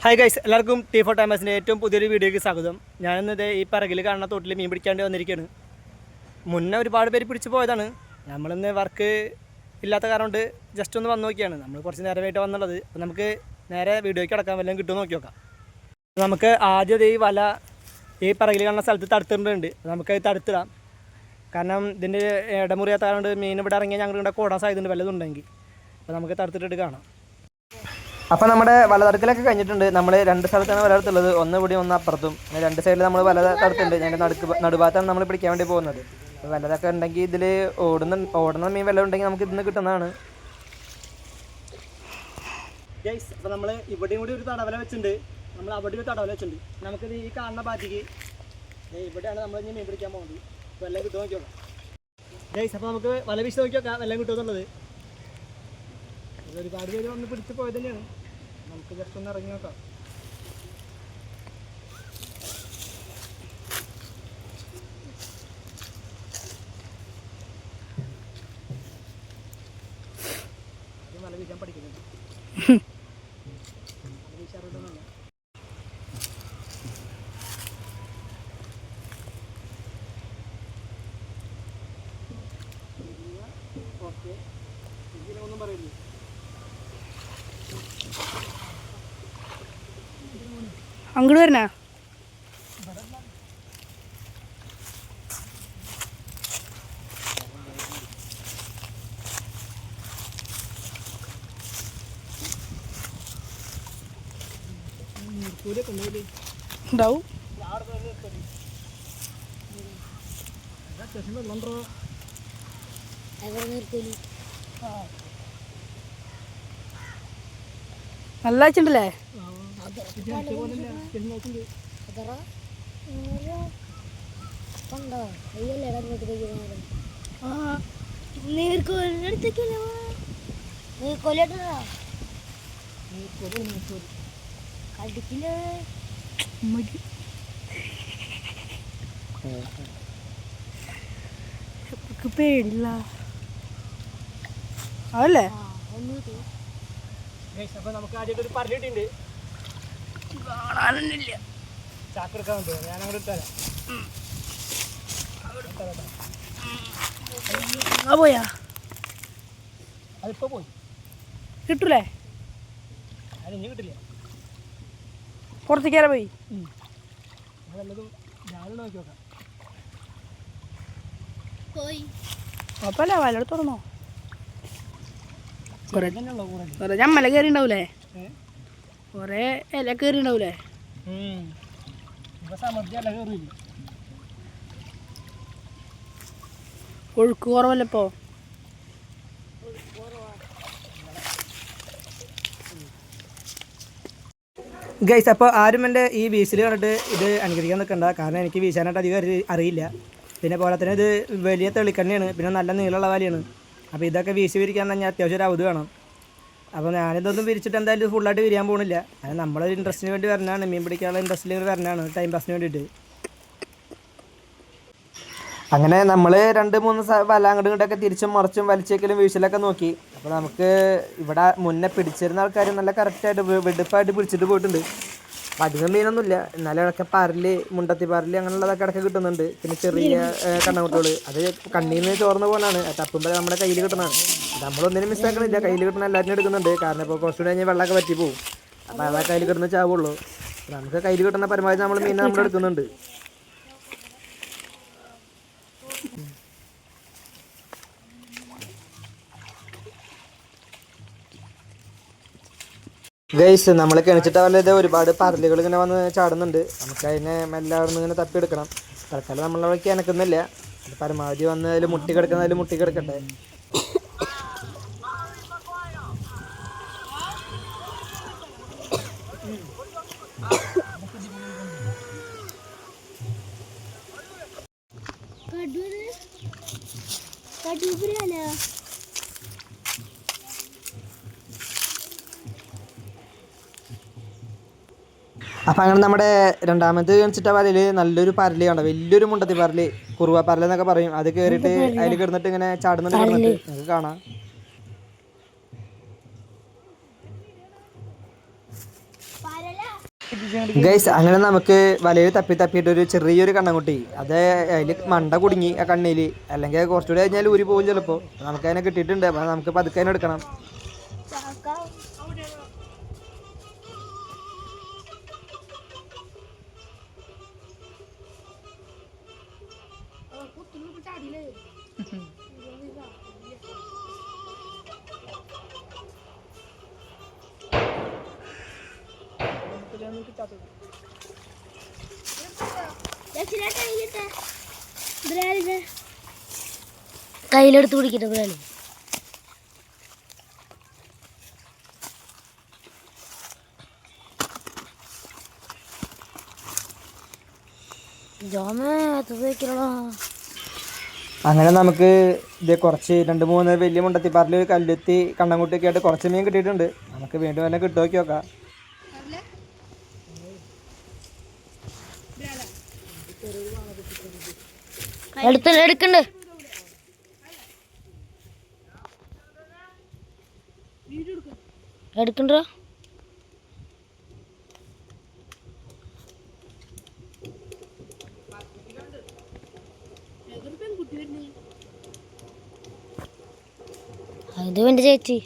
Hi guys, എല്ലാവർക്കും T4 ടൈമേഴ്സിൻ്റെ ഏറ്റവും പുതിയൊരു വീഡിയോയ്ക്ക് സ്വാഗതം. ഞാനിന്നത് ഈ പറകിൽ കാണുന്ന തോട്ടിൽ മീൻ പിടിക്കാണ്ട് വന്നിരിക്കുകയാണ്. മുന്നേ ഒരുപാട് പേര് പിടിച്ചു പോയതാണ്. നമ്മളിന്ന് വർക്ക് ഇല്ലാത്ത കാരണം കൊണ്ട് ജസ്റ്റ് ഒന്ന് വന്ന് നോക്കിയാണ്. നമ്മൾ കുറച്ച് നേരമായിട്ട് വന്നുള്ളത്. അപ്പോൾ നമുക്ക് നേരെ വീഡിയോയ്ക്ക് കിടക്കാൻ വല്ലതും കിട്ടുമെന്ന് നോക്കി നോക്കാം. നമുക്ക് ആദ്യം ഈ വല ഈ പറകിൽ കാണുന്ന സ്ഥലത്ത് തടുത്തിട്ടുണ്ട്. നമുക്ക് തടുത്തിടാം. കാരണം ഇതിൻ്റെ ഇടമുറിയാത്ത കാരണം കൊണ്ട് മീൻ ഇവിടെ ഇറങ്ങിയാൽ ഞങ്ങൾ ഇവിടെ കൂടാൻ സാധ്യതയുണ്ട് വല്ലതുണ്ടെങ്കിൽ. അപ്പോൾ നമുക്ക് തടുത്തിട്ടിട്ട് കാണാം. അപ്പോൾ നമ്മുടെ വലതടുക്കലൊക്കെ കഴിഞ്ഞിട്ടുണ്ട്. നമ്മൾ രണ്ട് സ്ഥലത്താണ് വല എടുത്തുള്ളത്, ഒന്ന് ഇവിടെ ഒന്ന് അപ്പുറത്തും. രണ്ട് സൈഡിൽ നമ്മൾ വല തടുത്തുണ്ട്. അതിൻ്റെ നടുഭാഗത്താണ് നമ്മൾ പിടിക്കാൻ വേണ്ടി പോകുന്നത്. അപ്പോൾ വലതൊക്കെ ഉണ്ടെങ്കിൽ ഇതിൽ ഓടുന്ന മീൻ വല്ല ഉണ്ടെങ്കിൽ നമുക്ക് ഇതിന് കിട്ടുന്നതാണ്. അപ്പോൾ നമ്മൾ ഇവിടെയും കൂടി ഒരു തടവല വെച്ചിട്ടുണ്ട്, നമ്മൾ അവിടെ ഒരു തടവല വെച്ചിട്ടുണ്ട്. നമുക്കിത് ഈ കാണുന്ന ഭാഗത്തേക്ക് ഇവിടെയാണ് നമ്മൾ ഇനി മീൻ പിടിക്കാൻ പോകുന്നത്. അപ്പോൾ എല്ലാം കിട്ടുമോ നോക്കി നോക്കാം ഗൈസ്. അപ്പോൾ നമുക്ക് വല വീശി നോക്കി നോക്കാം എല്ലാം കിട്ടുമെന്നുള്ളത്. ഒരുപാട് പേര് വന്ന് പിടിച്ച് പോയത് തന്നെയാണ്. നമുക്ക് ജസ്റ്റ് ഒന്ന് ഇറങ്ങി നോക്കാം. മല വീശാൻ പഠിക്കുന്നുണ്ട്. മല വീശാറുണ്ടെന്നല്ല. ഓക്കെ, ഇതിനൊന്നും പറയില്ലേ. അങ്ങോട്ട് വരണ ഉണ്ടാവും. നല്ല വെച്ചിട്ടുണ്ടല്ലേ. പേടില്ല അതല്ലേ. അപ്പോൾ നമുക്ക് ആദ്യമായിട്ട് ഒരു പരലിട്ടുണ്ട്. കാണാനൊന്നുമില്ല. ചാക്കെടുക്കാൻ പറ്റുമോ? ഞാൻ അങ്ങോട്ട് ഇട്ടാലോ. പോയാ അതിപ്പോൾ പോയി. കിട്ടൂലേ? അതിനി കിട്ടില്ല. പുറത്തേക്കാരെ പോയി. വല്ലതും ഞാനും നോക്കി നോക്കാം. കുഴപ്പമില്ല, വല്ല തുറന്നോ. കുറെ ഞമ്മല കയറി ഉണ്ടാവൂലേ, കുറെ ഇല കയറി ഉണ്ടാവൂലേ. ഒഴുക്ക് കുറവല്ല ഇപ്പോ. ഗൈസ്, അപ്പോൾ ആരും എൻ്റെ ഈ വീശിൽ കണ്ടിട്ട് ഇത് അനുകരിക്കാൻ നിൽക്കണ്ട. കാരണം എനിക്ക് വീശാനായിട്ട് അധികം അറിയില്ല. പിന്നെ പോലെ തന്നെ ഇത് വലിയ തെളിക്കണ്ണിയാണ്, പിന്നെ നല്ല നീളമുള്ള വാലിയാണ്. അപ്പോൾ ഇതൊക്കെ വീശി വിരിക്കാൻ തന്നെ അത്യാവശ്യം ഒരു അവധി വേണം. അപ്പോൾ ഞാനിതൊന്നും വിരിച്ചിട്ട് എന്തായാലും ഫുള്ളായിട്ട് വിരിയാൻ പോകുന്നില്ല. അത് നമ്മളൊരു ഇൻട്രസ്റ്റിന് വേണ്ടി വരണതാണ്, മീൻ പിടിക്കാനുള്ള ഇൻട്രസ്റ്റിൽ വരണതാണ്, ടൈം പാസിന് വേണ്ടിയിട്ട്. അങ്ങനെ നമ്മൾ 2-3 വല അങ്ങോട്ടും ഇങ്ങോട്ടൊക്കെ തിരിച്ചും മറിച്ചും വലിച്ചേക്കലും വീശലൊക്കെ നോക്കി. അപ്പോൾ നമുക്ക് ഇവിടെ മുന്നേ പിടിച്ചിരുന്ന ആൾക്കാർ നല്ല കറക്റ്റായിട്ട് വെടുപ്പായിട്ട് പിടിച്ചിട്ട് പോയിട്ടുണ്ട്. അപ്പോൾ അധികം മീനൊന്നുമില്ല, എന്നാലും ഇടയ്ക്ക് പരല്, മുണ്ടത്തി പരല് അങ്ങനെയുള്ളതൊക്കെ ഇടയ്ക്ക് കിട്ടുന്നുണ്ട്. പിന്നെ ചെറിയ കണ്ണമുട്ടുകൾ, അത് കണ്ണിൽ നിന്ന് ചോർന്ന പോലാണ്, തപ്പുമ്പോൾ നമ്മുടെ കയ്യിൽ കിട്ടുന്നതാണ്. നമ്മളൊന്നിനും മിസ്സാക്കണില്ല, കയ്യിൽ കിട്ടുന്ന എല്ലാവരും എടുക്കുന്നുണ്ട്. കാരണം ഇപ്പോൾ കുറച്ചുകൂടി കഴിഞ്ഞാൽ വെള്ളമൊക്കെ പറ്റി പോകും. അപ്പോൾ അതാ കയ്യിൽ കിട്ടുന്ന ചാവുള്ളൂ. നമുക്ക് കയ്യിൽ കിട്ടുന്ന പരമാവധി നമ്മൾ മീനെ നമ്മൾ എടുക്കുന്നുണ്ട്. ഗൈസ്, നമ്മൾ കിണിച്ചിട്ട് വല്ലത് ഒരുപാട് പരലുകൾ ഇങ്ങനെ വന്ന് ചാടുന്നുണ്ട്. നമുക്ക് അതിനെ എല്ലാവരും ഇങ്ങനെ തപ്പിയെടുക്കണം. തൽക്കാലം നമ്മളവിടെ കിണക്കുന്നില്ല. പരമാവധി വന്ന് അതിൽ മുട്ടി കിടക്കുന്നതിൽ മുട്ടി കിടക്കട്ടെ. അപ്പം അങ്ങനെ നമ്മുടെ രണ്ടാമത് വെച്ചിട്ട വലയിൽ നല്ലൊരു പരല് കണ്ട, വലിയൊരു മുണ്ടത്തി പരല്, കുറുവ പരല് എന്നൊക്കെ പറയും. അത് കയറിയിട്ട് അതിൽ കിടന്നിട്ട് ഇങ്ങനെ ചാടുന്നുണ്ട്. കിടന്നിട്ട് നമുക്ക് കാണാം. ഗൈസ് അങ്ങനെ നമുക്ക് വലയിൽ തപ്പിയിട്ട് ഒരു ചെറിയൊരു കണ്ണൻകുട്ടി അത് അതിൽ മണ്ട കുടുങ്ങി ആ കണ്ണിൽ, അല്ലെങ്കിൽ കുറച്ചുകൂടി കഴിഞ്ഞാൽ ഊരി പോകും ചിലപ്പോൾ. നമുക്ക് അതിനെ കിട്ടിയിട്ടുണ്ട്. അപ്പം നമുക്ക് പതുക്കെ അതിനെ എടുക്കണം. കയ്യിലെടുത്ത് പിടിക്കട്ടെ ബ്രാലി. അങ്ങനെ നമുക്ക് ഇത് കുറച്ച് 2-3 വലിയ മുണ്ടത്തിപ്പാറിൽ കല്ലെത്തി കണ്ണൻകുട്ടിയൊക്കെ ആയിട്ട് കുറച്ച് മീൻ കിട്ടിയിട്ടുണ്ട്. നമുക്ക് വീണ്ടും വല്ല കിട്ടുമോ നോക്കാം. എടുക്കണ്ട് എടുക്കണ്ടോ? ഇത് എൻ്റെ ചേച്ചി.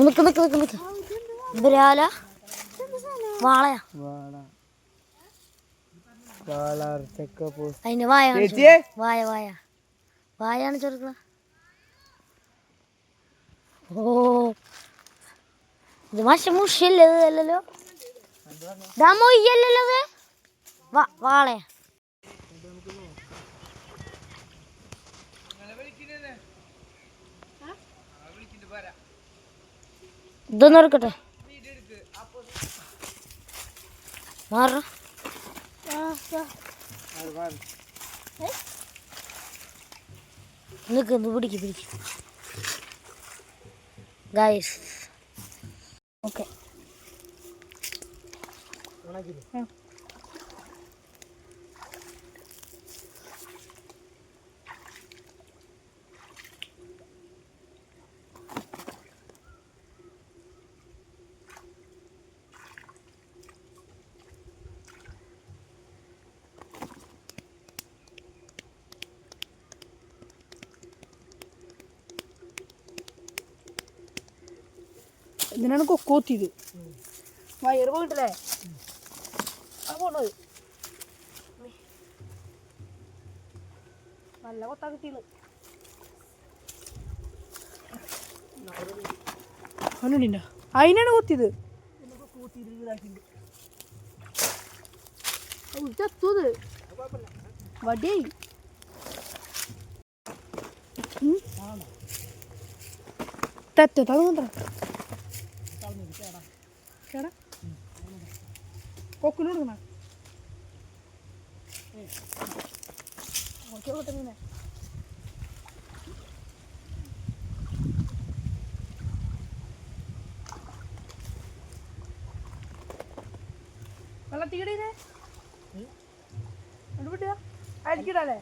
നിക്ക് ബ്രാല വാളയാ അതിന്റെ വായാണ് ചെറുക്ക. ഓ ഇത് മുഷല്ലേ അല്ലല്ലോ, ദമൊയ്യല്ലോ വാളയാ. ഇതൊന്നും എടുക്കട്ടെ മാറ. നിക്ക് പിടിക്ക് ഗൈസ്. ഓക്കെ ഇതിനാണ് കൊക്കോത്തിയത്. വയറ് പോയിട്ടല്ലേ ആ പോണത്. നല്ല കൊത്താ കിട്ടിയത്. അവനുണ്ടോ അതിനാണ് കൊത്തിയത്. ചത്തത് വടിയായി. തെറ്റത്താ കേടാ കൊക്കിന് കൊടുക്കണ മീനെ. വെള്ളത്തിക്കടേ അടിക്കടല്ലേ.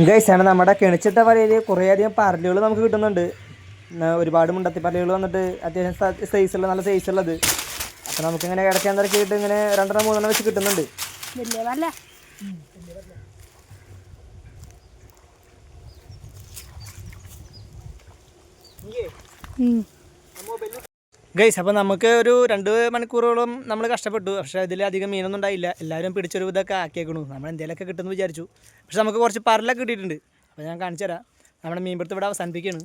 ഗൈസാണ് നമ്മുടെ കിണിച്ചിട്ട വലയിൽ കുറേയധികം പരലുകൾ നമുക്ക് കിട്ടുന്നുണ്ട്. ഒരുപാട് മുണ്ടത്തിപ്പരലുകൾ വന്നിട്ട് അത്യാവശ്യം സൈസുള്ള നല്ല സൈസുള്ളത്. അപ്പം നമുക്കിങ്ങനെ ഇടയ്ക്ക് ഇറക്കിയിട്ട് ഇങ്ങനെ 2-3 വെച്ച് കിട്ടുന്നുണ്ട്. ഗൈസ് അപ്പോൾ നമുക്ക് ഒരു 2 മണിക്കൂറോളം നമ്മൾ കഷ്ടപ്പെട്ടു. പക്ഷേ ഇതിലധികം മീനൊന്നും ഉണ്ടായില്ല. എല്ലാവരും പിടിച്ചൊരു ഇതൊക്കെ ആക്കിയേക്കണു. നമ്മൾ എന്തെങ്കിലുമൊക്കെ കിട്ടുമെന്ന് വിചാരിച്ചു. പക്ഷെ നമുക്ക് കുറച്ച് പരലൊക്കെ കിട്ടിയിട്ടുണ്ട്. അപ്പോൾ ഞാൻ കാണിച്ചു തരാം. നമ്മുടെ മീൻപിടുത്തം ഇവിടെ അവസാനിപ്പിക്കുകയാണ്.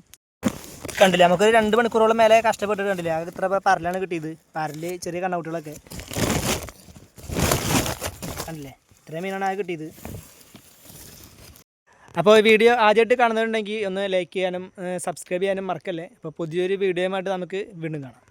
കണ്ടില്ലേ, നമുക്കൊരു 2 മണിക്കൂറോളം മേലെ കഷ്ടപ്പെട്ടിട്ട് കണ്ടില്ലേ. അത് ഇത്ര പരലാണ് കിട്ടിയത്. പരല് ചെറിയ കണ്ണുകുട്ടികളൊക്കെ കണ്ടില്ലേ, ഇത്രയും മീനാണ് അത് കിട്ടിയത്. അപ്പോൾ ഈ വീഡിയോ ആദ്യമായിട്ട് കാണുന്നുണ്ടെങ്കിൽ ഒന്ന് ലൈക്ക് ചെയ്യാനും സബ്സ്ക്രൈബ് ചെയ്യാനും മറക്കല്ലേ. അപ്പോൾ പുതിയൊരു വീഡിയോയുമായിട്ട് നമുക്ക് വീണ്ടും കാണാം.